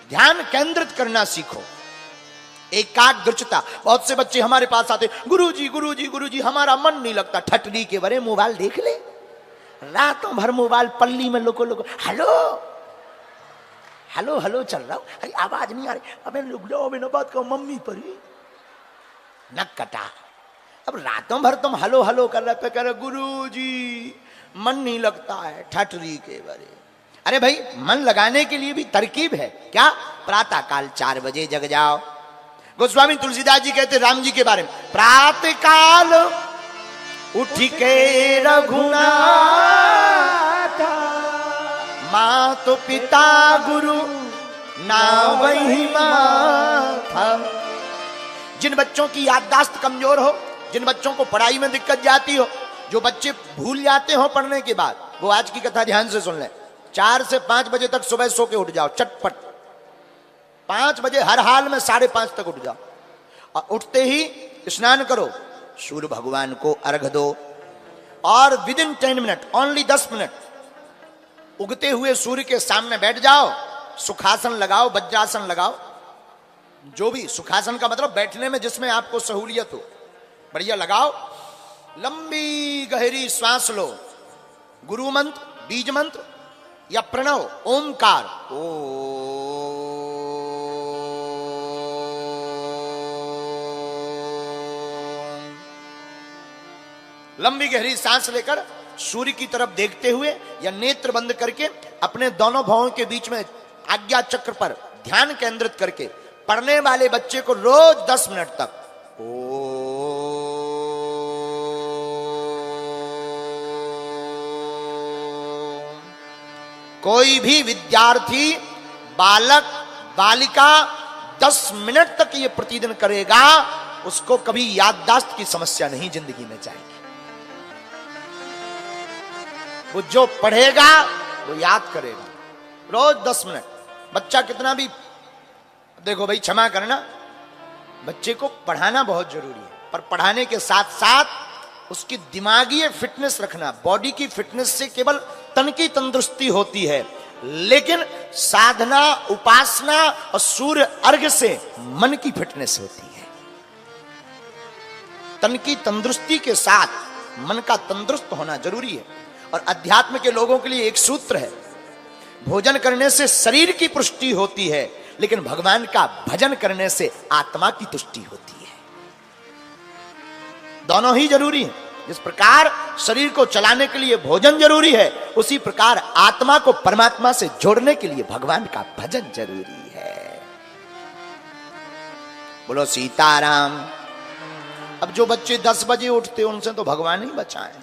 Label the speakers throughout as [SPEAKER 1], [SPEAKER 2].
[SPEAKER 1] ध्यान केंद्रित करना सीखो, एकाग्रचिता। बहुत से बच्चे हमारे पास आते, गुरुजी गुरुजी गुरुजी हमारा मन नहीं लगता। ठटरी के बरे मोबाइल देख ले, रातों भर मोबाइल पल्ली में लोको लोको, हेलो हेलो हेलो चल रहा हूं, अरे आवाज नहीं आ रही, अबे रुक जाओ, अबे ना बात कहो, मम्मी परी नक कटा। अब रातों भर तुम हेलो हेलो कर रहे, कह रहे गुरुजी मन नहीं लगता है, ठटरी के बरे। अरे भाई मन लगाने के लिए भी तरकीब है। क्या? प्रातः काल 4 बजे जग जाओ। गोस्वामी तुलसीदास जी कहते राम जी के बारे में, प्रातः काल उठ के रघुनाथ, माँ तो पिता गुरु ना वही माथा। जिन बच्चों की याददाश्त कमजोर हो, जिन बच्चों को पढ़ाई में दिक्कत जाती हो, जो बच्चे भूल जाते हो पढ़ने के बाद, वो आज की कथा ध्यान से सुन ले। 4 से 5 बजे तक सुबह सो के उठ जाओ चटपट। 5 बजे हर हाल में 5:30 तक उठ जाओ, और उठते ही स्नान करो, सूर्य भगवान को अर्घ दो, और विदिन 10 मिनट, ओनली 10 मिनट उगते हुए सूर्य के सामने बैठ जाओ, सुखासन लगाओ, वज्रासन लगाओ, जो भी सुखासन का मतलब बैठने में जिसमें आपको सहूलियत हो, बढ़िया लगाओ। लंबी गहरी श्वास लो, गुरु मंत्र, बीज मंत्र या प्रणव ओमकार, ओ लंबी गहरी सांस लेकर सूर्य की तरफ देखते हुए या नेत्र बंद करके अपने दोनों भवों के बीच में आज्ञा चक्र पर ध्यान केंद्रित करके पढ़ने वाले बच्चे को रोज 10 मिनट तक कोई भी विद्यार्थी, बालक, बालिका 10 मिनट तक ये प्रतिदिन करेगा, उसको कभी याददाश्त की समस्या नहीं जिंदगी में जाएगी। वो जो पढ़ेगा वो याद करेगा। रोज 10 मिनट। बच्चा कितना भी, देखो भाई क्षमा करना, बच्चे को पढ़ाना बहुत जरूरी है, पर पढ़ाने के साथ साथ उसकी दिमागी फिटनेस रखना। बॉडी की फिटनेस से केवल तन की तंदुरुस्ती होती है, लेकिन साधना, उपासना और सूर्य अर्घ से मन की फिटनेस होती है। तन की तंदुरुस्ती के साथ मन का तंदुरुस्त होना जरूरी है। और अध्यात्म के लोगों के लिए एक सूत्र है, भोजन करने से शरीर की पुष्टि होती है, लेकिन भगवान का भजन करने से आत्मा की तुष्टि होती है। दोनों ही जरूरी है। जिस प्रकार शरीर को चलाने के लिए भोजन जरूरी है, उसी प्रकार आत्मा को परमात्मा से जोड़ने के लिए भगवान का भजन जरूरी है। बोलो सीताराम। अब जो बच्चे 10 बजे उठते उनसे तो भगवान ही बचाए।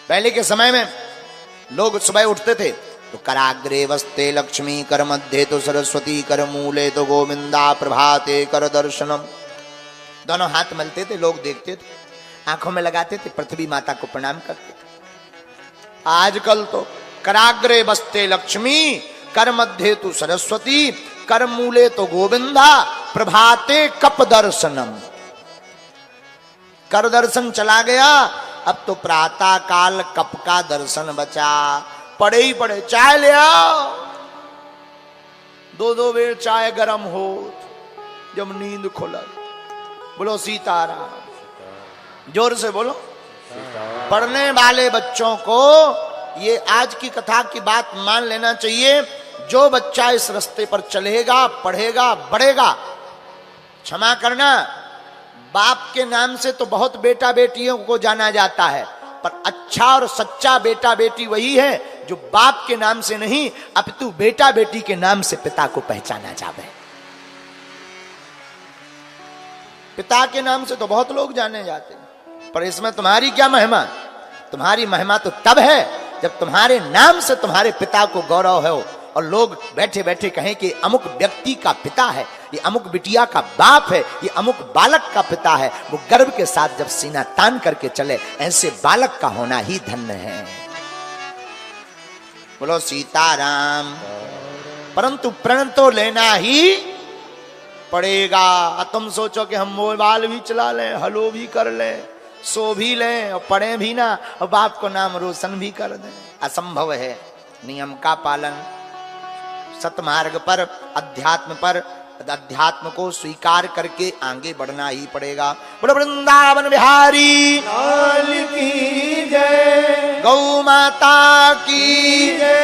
[SPEAKER 1] पहले के समय में लोग सुबह उठते थे तो कराग्रे वस्ते लक्ष्मी, कर मध्य तो सरस्वती, कर मूले तो गोविंदा, प्रभाते कर दर्शनम। दोनों हाथ मलते थे, लोग देखते थे, आंखों में लगाते थे, पृथ्वी माता को प्रणाम करते थे। आजकल तो कराग्रे वस्ते लक्ष्मी, कर मध्य तो सरस्वती, कर मूले तो गोविंदा, प्रभाते कप दर्शनम। कर दर्शन चला गया, अब तो प्रातः काल कप का दर्शन बचा। पड़े ही पड़े, चाय ले आओ, 2-2 बेर चाय गरम हो जब नींद खुलल। बोलो सीताराम। जोर से बोलो। पढ़ने वाले बच्चों को ये आज की कथा की बात मान लेना चाहिए। जो बच्चा इस रास्ते पर चलेगा, पढ़ेगा, बढ़ेगा, क्षमा करना, बाप के नाम से तो बहुत बेटा बेटियों को जाना जाता है, पर अच्छा और सच्चा बेटा बेटी वही है जो बाप के नाम से नहीं अपितु बेटा बेटी के नाम से पिता को पहचाना जावे। पिता के नाम से तो बहुत लोग जाने जाते हैं, पर इसमें तुम्हारी क्या महिमा? तुम्हारी महिमा तो तब है जब तुम्हारे नाम से तुम्हारे पिता को गौरव हो और लोग बैठे बैठे कहें कि अमुक व्यक्ति का पिता है, ये अमुक बिटिया का बाप है, ये अमुक बालक का पिता है। वो गर्व के साथ जब सीना तान करके चले, ऐसे बालक का होना ही धन्य है। बोलो सीताराम। परंतु प्रण तो लेना ही पड़ेगा। तुम सोचो कि हम मोबाइल भी चला लें, हलो भी कर लें, सो भी लें और पढ़े भी ना और बाप को नाम रोशन भी कर दें, असंभव है। नियम का पालन, सतमार्ग पर, अध्यात्म को स्वीकार करके आगे बढ़ना ही पड़ेगा। बोलो वृंदावन बिहारी
[SPEAKER 2] लाल की जय,
[SPEAKER 1] गौ माता की
[SPEAKER 2] जय।